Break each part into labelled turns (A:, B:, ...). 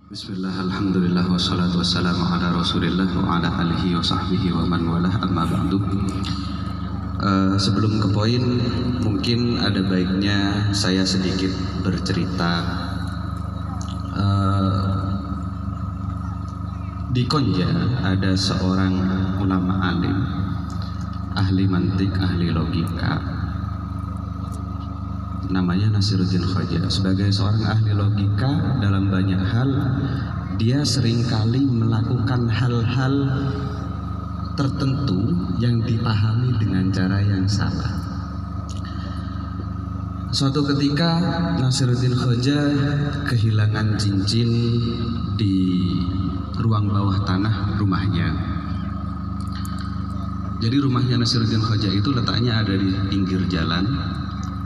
A: Bismillah, alhamdulillah, wassalatu wassalamu ala rasulillah wa ala alihi wa sahbihi wa man walah, amma ba'du. Sebelum ke poin, mungkin ada baiknya saya sedikit bercerita. Di Konja ada seorang ulama alim, ahli mantik, ahli logika, namanya Nasiruddin Khoja. Sebagai seorang ahli logika dalam banyak hal, dia seringkali melakukan hal-hal tertentu yang dipahami dengan cara yang salah. Suatu ketika Nasiruddin Khoja kehilangan cincin di ruang bawah tanah rumahnya. Jadi rumahnya Nasiruddin Khoja itu letaknya ada di pinggir jalan.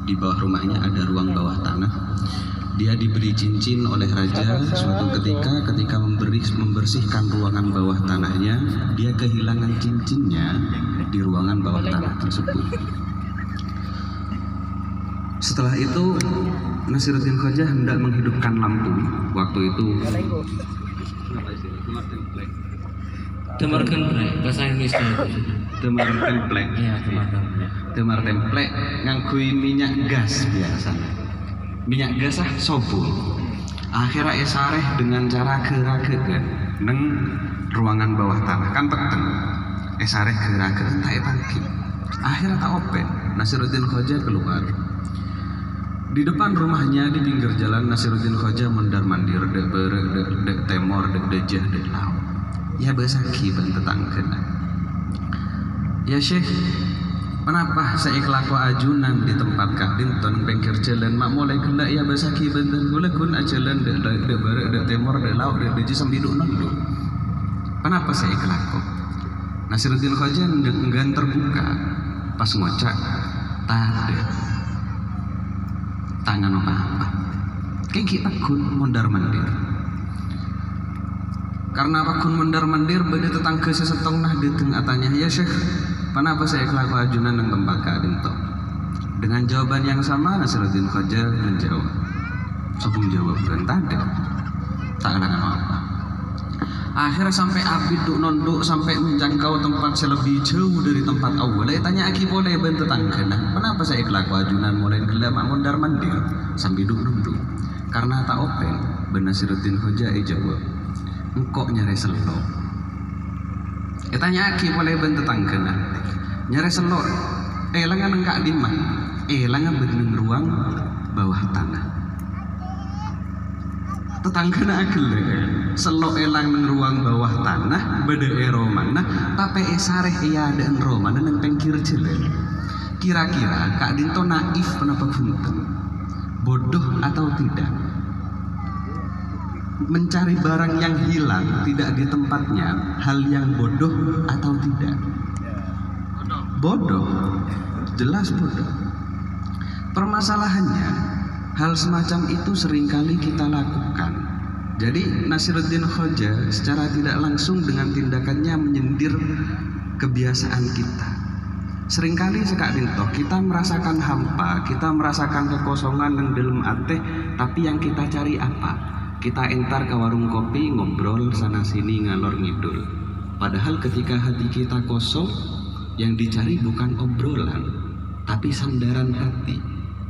A: Di bawah rumahnya ada ruang bawah tanah. Dia diberi cincin oleh raja. Suatu ketika membersihkan ruangan bawah tanahnya, dia kehilangan cincinnya di ruangan bawah tanah tersebut. Setelah itu Nasiruddin Khoja hendak menghidupkan lampu. Waktu itu
B: Temar templek bahasa Inggris
A: temar templek.
B: Iya, temar templek.
A: Temar templek ngangkui minyak gas biasanya. Minyak gas sobul. Akhirnya esareh dengan cara gerakeun neng ruangan bawah tanah kan peteng. Esareh gerakeun tak tangki. Akhirnya tak open. Nasiruddin Khoja keluar. Di depan rumahnya di pinggir jalan Nasiruddin Khoja mondar-mandir dek temor dek dejah dek laut. Ya besaki ben tetangkeun. Ya Syekh, kenapa saya kelaku ajunan di tempat kadinton bengkir jalan mak mulai gelak ya besaki benten boleh kun ajalan dek barek dek temor dek laut dek dejah sambiduk nondu. Kenapa saya kelaku? Nasiruddin Khoja enggan terbuka pas ngocak tade tangan apa-apa. Kayak kita kun mondar-mandir. Karena pakun mondar-mandir beda tetangga sesetong nah diteng atanya, ya Syekh, kenapa saya kelaku ajunan yang tempat kadinton? Dengan jawaban yang sama Nasiruddin Khoja menjawab. Sebelum jawab tade tak kenangan apa. Akhirnya sampai abid duk nonduk sampai menjangkau tempat selebih jauh dari tempat awal. Tanya aki boleh ben tetangga nah, kenapa saya kelaku ajunan mulai gelap mondar-mandir sampai duk nonduk? Karena tak open. Ben Nasiruddin Khoja jawab. Engkok nyari selok. Tanya aki boleh ben tetangga nah. Nyari selok. Langan engkak di mana? Langan beneng ruang bawah tanah. Tetangga nak gelek selok elang neng ruang bawah tanah beda romana tapi esareh iya ada en romana neng pengkir jalan. Kira-kira Kak Dinto naif penapa punten, bodoh atau tidak? Mencari barang yang hilang tidak di tempatnya hal yang bodoh atau tidak? Bodoh, jelas bodoh. Permasalahannya hal semacam itu seringkali kita lakukan. Jadi Nasiruddin Khoja secara tidak langsung dengan tindakannya menyindir kebiasaan kita. Seringkali kita merasakan hampa, kita merasakan kekosongan yang dalam hati, tapi yang kita cari apa? Kita entar ke warung kopi, ngobrol sana sini ngalor ngidul. Padahal ketika hati kita kosong, yang dicari bukan obrolan, tapi sandaran hati.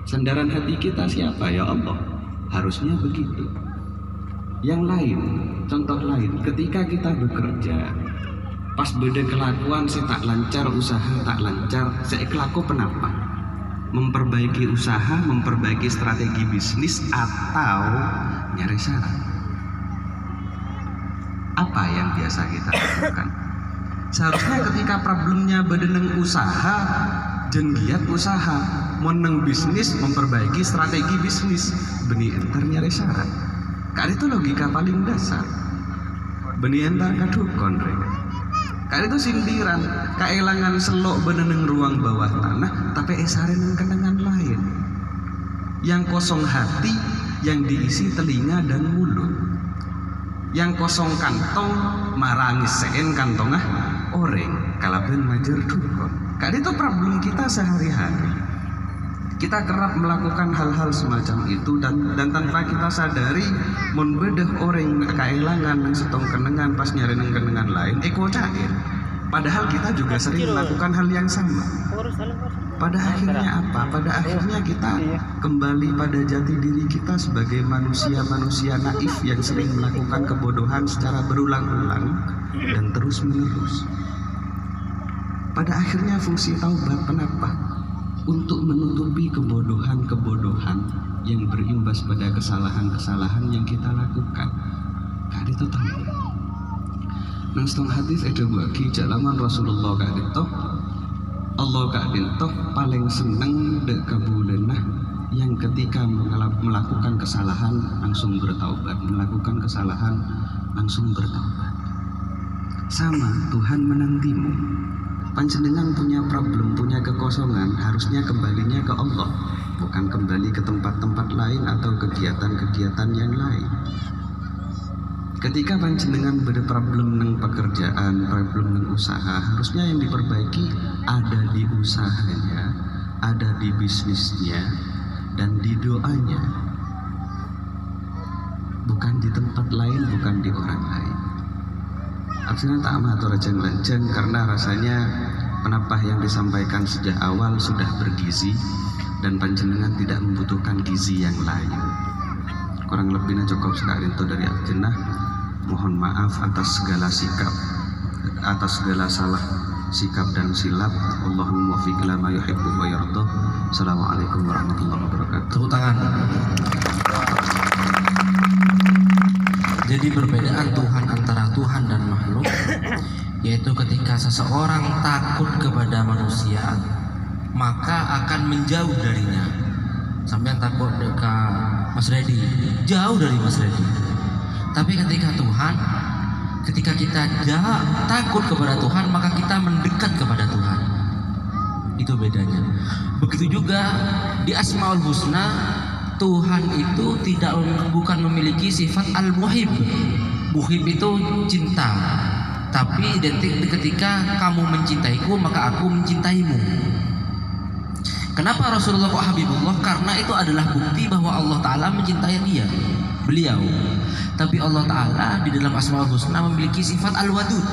A: Sandaran hati kita siapa? Ya Allah. Harusnya begitu. Yang lain, contoh lain, ketika kita bekerja, pas beda kelakuan saya tak lancar, usaha tak lancar, saya kelaku kenapa? Memperbaiki usaha, memperbaiki strategi bisnis, atau nyari syarat? Apa yang biasa kita lakukan? Seharusnya ketika problemnya bedeneng usaha, jenggiat usaha, meneng bisnis, memperbaiki strategi bisnis, benih entar nyari syarat. Kali itu logika paling dasar. Benih entar kadukon rek. Kali itu sindiran, kaelangan selok beneneng ruang bawah tanah, tapi esaren kenangan lain. Yang kosong hati, yang diisi telinga dan mulut. Yang kosong kantong, marangis seen kantongah oreng, kalaben majer dukon. Kali itu problem kita sehari-hari. Kita kerap melakukan hal-hal semacam itu dan tanpa kita sadari mun bedah orang keelangan nang setong kenengan pas nyari nang kenengan lain eko cair. Padahal kita juga sering melakukan hal yang sama. Pada akhirnya apa? Pada akhirnya kita kembali pada jati diri kita sebagai manusia-manusia naif yang sering melakukan kebodohan secara berulang-ulang dan terus-menerus. Pada akhirnya fungsi taubat kenapa? Untuk menutupi kebodohan-kebodohan yang berimbas pada kesalahan-kesalahan yang kita lakukan. Kak itu tahu. Nang setengah hadis ada bagi jalaman Rasulullah kak itu Allah kak itu paling seneng dek kabulenah yang ketika melakukan kesalahan langsung bertaubat, melakukan kesalahan langsung bertaubat. Sama Tuhan menantimu. Panjenengan punya problem, punya kekosongan, harusnya kembalinya ke Allah, bukan kembali ke tempat-tempat lain atau kegiatan-kegiatan yang lain. Ketika panjenengan berproblem nang pekerjaan, problem nang usaha, harusnya yang diperbaiki ada di usahanya, ada di bisnisnya, dan di doanya, bukan di tempat lain, bukan di orang lain. Akhirnya tak matur lejeng karena rasanya penapah yang disampaikan sejak awal sudah bergizi dan panjenengan tidak membutuhkan gizi yang lain. Kurang lebihnya cukup sekali itu dari Abdinah. Mohon maaf atas segala sikap, atas segala salah sikap dan silap. Allahumma waffiq ila ma yuhibbu wa yarda. Assalamualaikum warahmatullahi wabarakatuh.
C: Tepuk tangan. Jadi perbedaan Tuhan antara Tuhan dan makhluk yaitu ketika seseorang takut kepada manusia maka akan menjauh darinya. Sampai takut dekat Mas Redi, jauh dari Mas Redi. Tapi ketika Tuhan, ketika kita takut kepada Tuhan maka kita mendekat kepada Tuhan. Itu bedanya. Begitu juga di Asmaul Husna, Tuhan itu bukan memiliki sifat al-muhib. Muhib itu cinta, tapi identik ketika kamu mencintaiku maka aku mencintaimu. Kenapa Rasulullah kok Habibullah? Karena itu adalah bukti bahwa Allah Ta'ala mencintai beliau. Tapi Allah Ta'ala di dalam Asmaul Husna memiliki sifat al-wadud.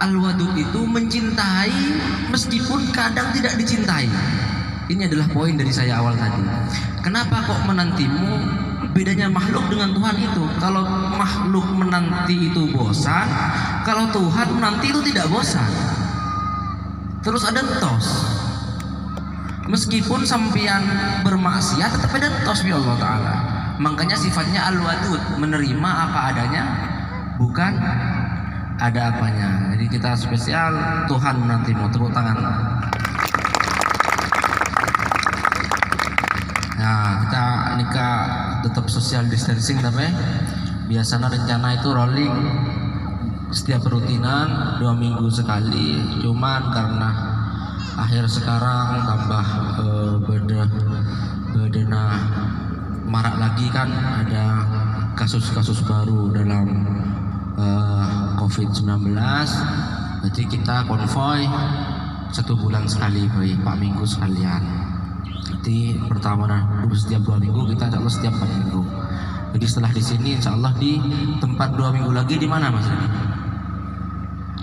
C: Al-wadud itu mencintai meskipun kadang tidak dicintai. Ini adalah poin dari saya awal tadi. Kenapa kok menantimu? Bedanya makhluk dengan Tuhan itu. Kalau makhluk menanti itu bosan, kalau Tuhan menanti itu tidak bosan. Terus ada tos. Meskipun sampean bermaksiat tetap ada tos bi Allah Ta'ala. Makanya sifatnya al-wadud, menerima apa adanya, bukan ada apanya. Jadi kita spesial Tuhan menantimu. Tepuk tangan. Nah, kita nikah tetap social distancing tapi biasanya rencana itu rolling setiap rutinan 2 minggu sekali. Cuman karena akhir sekarang tambah bedena marak lagi kan, ada kasus-kasus baru dalam COVID-19. Jadi kita konvoy 1 bulan sekali, baik 4 minggu sekalian. Jadi pertama setiap 2 minggu, kita insya Allah setiap 4 minggu. Jadi setelah di sini insya Allah di tempat 2 minggu lagi di mana Mas?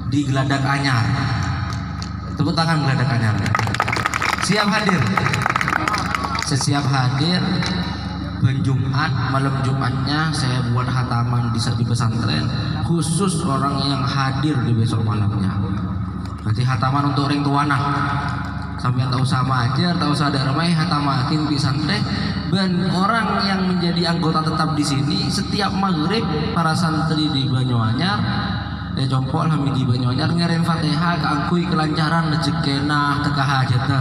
C: Di Geladak Anyar. Tepuk tangan Geladak Anyar. Siap hadir? Sesiap hadir. Jumat, malam Jumatnya saya buat khataman di pesantren khusus orang yang hadir di besok malamnya. Berarti khataman untuk orang tua anak. Sampai tak usah majer, tak usah ada ramai, hatamakin di pesantren. Dan orang yang menjadi anggota tetap di sini setiap maghrib para santri di Banyuanyar, jompok lah di Banyuanyar ngirim Fatihah ke angkui kelancaran rezekina teka hajatnya.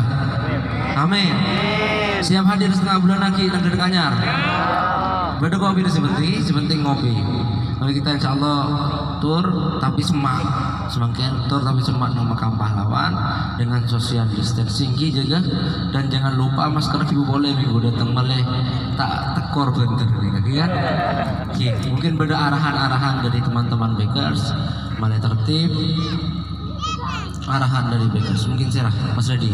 C: Amin. Siap hadir setengah bulan lagi dan Geladak Anyar. Beda kopi sebenting ngopi. Tapi kita insya Allah tur tapi semakin tur tapi semak nama Makam Pahlawan dengan social distancing jaga, dan jangan lupa masker ibu boleh minggu datang malih tak tekor bener nih kan. Mungkin beda arahan-arahan dari teman-teman Bakers malih tertib, arahan dari Bakers mungkin serah Mas Redi.